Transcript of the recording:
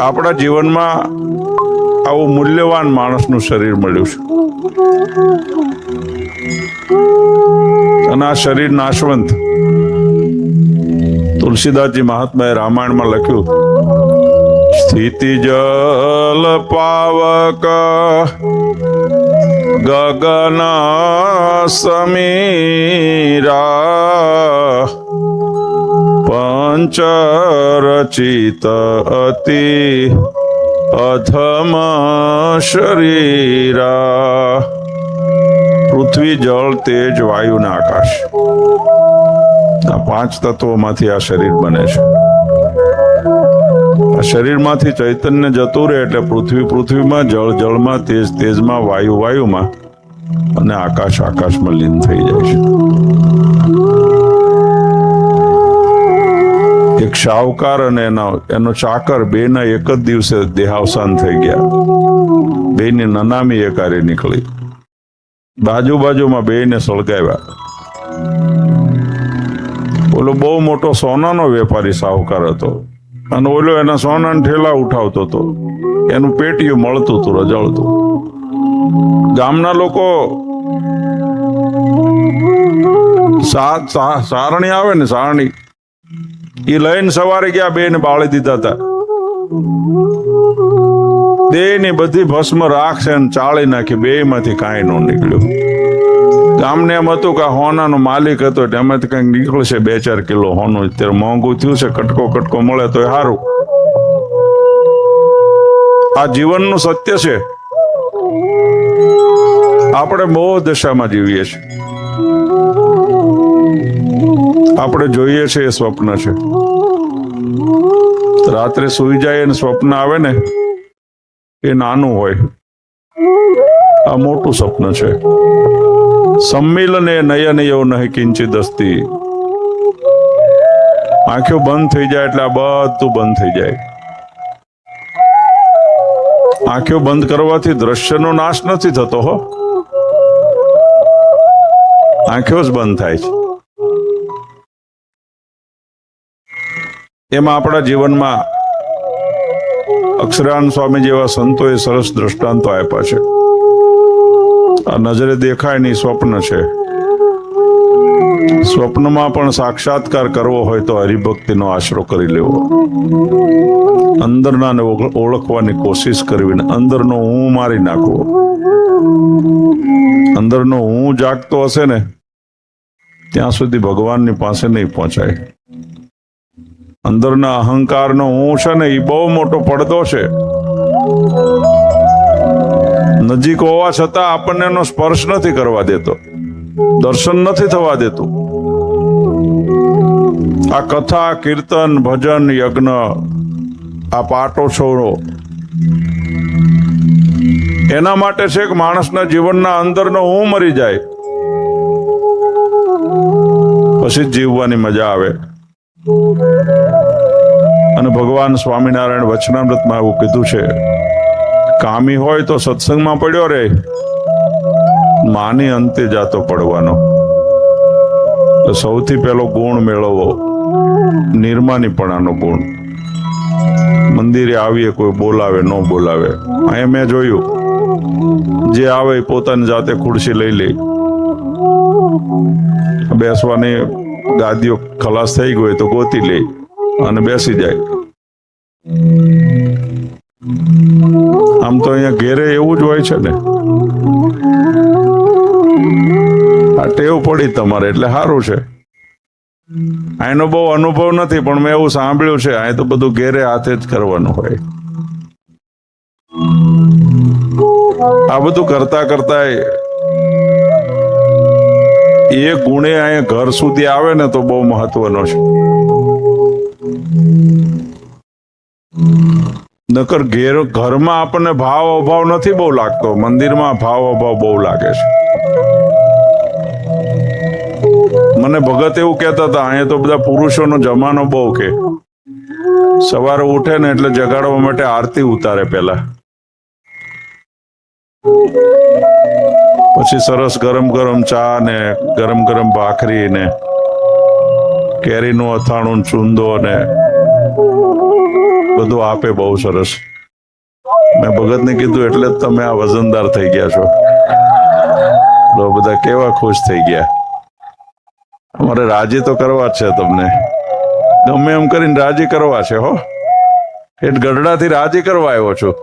આપણા જીવનમાં આવું મૂલ્યવાન માણસનું શરીર મળ્યું છે, અને આ શરીર નાશવંત. તુલસીદાસજી મહાત્માએ રામાયણમાં લખ્યું, સ્થિતિ જલ પાવક ગગન સમીરા પંચ રચિત અતિ અધમ શરીરા. પૃથ્વી, જળ, તેજ, વાયુ ને આકાશ, આ 5 તત્વોમાંથી આ શરીર બને છે. આ શરીરમાંથી ચૈતન્ય જતું રહે એટલે પૃથ્વી પૃથ્વીમાં, જળ જળમાં, તેજ તેજમાં, વાયુ વાયુમાં અને આકાશ આકાશમાં લીન થઈ જાય છે. એક શાહુકાર અને એનો ચાકર બેના એક જ દિવસે દેહાવસાન થઈ ગયા. બેની નનામી એકારે નીકળી, બાજુમાં બેને સળગાવ્યા. ઓલો બહુ મોટો સોનાનો વેપારી શાહુકાર હતો, અને ઓલો એના સોનાના ઠેલા ઉઠાવતો હતો. એનું પેટીયું મળતું હતું, રજળતું. ગામના લોકો સારણી આવે ને, સારણી એ લઈને સવારે ગયા, બેને બાળી દીધા હતા. દેહની બધી ભસ્મ રાખ છે ને ચાળી નાખી, બે માંથી કાંઈ ન નીકળ્યું. ગામને એમ હતું કે હોનાનો માલિક હતો એટલે એમાંથી કંઈક નીકળશે 2-4 કિલો હોનું. અત્યારે મોંઘું થયું છે, કટકો મળે તો સારું. આ જીવનનું સત્ય છે. આપણે બહુ દશામાં જીવીએ છીએ. આપણે જોઈએ છે એ સ્વપ્ન છે. રાત્રે સુઈ જાય અને સ્વપ્ન આવે ને, એ નાનું હોય, આ મોટું સ્વપ્ન છે. સંમિલને નયન યો નહીં કિંચિત અસ્તિ. આંખો બંધ થઈ જાય એટલે આ બધું બંધ થઈ જાય. આંખો બંધ કરવાથી દ્રશ્યનો નાશ નથી થતો હો, આંખો જ બંધ થાય છે. એમાં આપણા જીવનમાં અક્ષરાન સ્વામી જેવા સંતોએ સરસ દ્રષ્ટાંતો આપ્યા છે. આ નજરે દેખાય નહીં સ્વપ્ન છે. સ્વપ્નમાં પણ સાક્ષાત્કાર કરવો હોય તો હરિભક્તિનો આશરો કરી લેવો. અંદરનાને ઓળખવાની કોશિશ કરવી, અંદરનો હું મારી નાખવો. અંદરનો હું જાગતો હશે ને ત્યાં સુધી ભગવાનની પાસે નહીં પહોંચાય. અંદરના અહંકારનો હું છે ને એ બહુ મોટો પડદો છે. નજીક હોવા છતાં આપણને એનો સ્પર્શ નથી કરવા દેતો, દર્શન નથી થવા દેતું. આ કથા, કીર્તન, ભજન, યજ્ઞ, આ પાટો છોડો એના માટે છે કે માણસના જીવનના અંદરનો હું મરી જાય, પછી જીવવાની મજા આવે. અને ભગવાન સ્વામિનારાયણ વચનામૃતમાં એવું કીધું છે, કામી હોય તો સત્સંગમાં પડ્યો રે, માની અંતે જાતો પડવાનો. તો સૌથી પહેલો ગુણ મેળવવો નિર્માનીપણાનો ગુણ. મંદિરે આવીએ, કોઈ બોલાવે ન બોલાવે, અહીંયા મેં જોયું જે આવે પોતાની જાતે ખુરશી લઈ લે, બેસવાની ગાદીઓ ખલાસ થઈ ગઈ તો ગોતી લે અને બેસી જાય. આમ તો અહીંયા ઘેરે એવું જ હોય છે ને. આ ટેવ પડી તમારે એટલે સારું છે. આનો બહુ અનુભવ નથી પણ મેં એવું સાંભળ્યું છે, આ તો બધું ઘેરે હાથે જ કરવાનું હોય. આ બધું કરતા કરતા એ ગુણે અહીંયા ઘર સુધી આવે ને તો બહુ મહત્વનો છે. નકર ઘરમાં આપણને ભાવ અભાવ નથી બહુ લાગતો, મંદિરમાં ભાવ અભાવ બહુ લાગે છે. મને ભગત એવું કહેતા હતા, અહીંયા તો બધા પુરુષોનો જમાનો બહુ કે સવારે ઉઠે ને એટલે જગાડવા માટે આરતી ઉતારે પેલા, પછી સરસ ગરમ ગરમ ચા ને ગરમ ગરમ ભાખરી ને કેરીનું અથાણું, ચૂંદો ને બધું આપે બહુ સરસ. મેં ભગતને કીધું એટલે જ તમે આ વજનદાર થઈ ગયા છો. તો બધા કેવા ખુશ થઈ ગયા. અમારે રાજી તો કરવા જ છે તમને, ગમે એમ કરીને રાજી કરવા છે. હો, એ ગઢડાથી રાજી કરવા આવ્યો છું.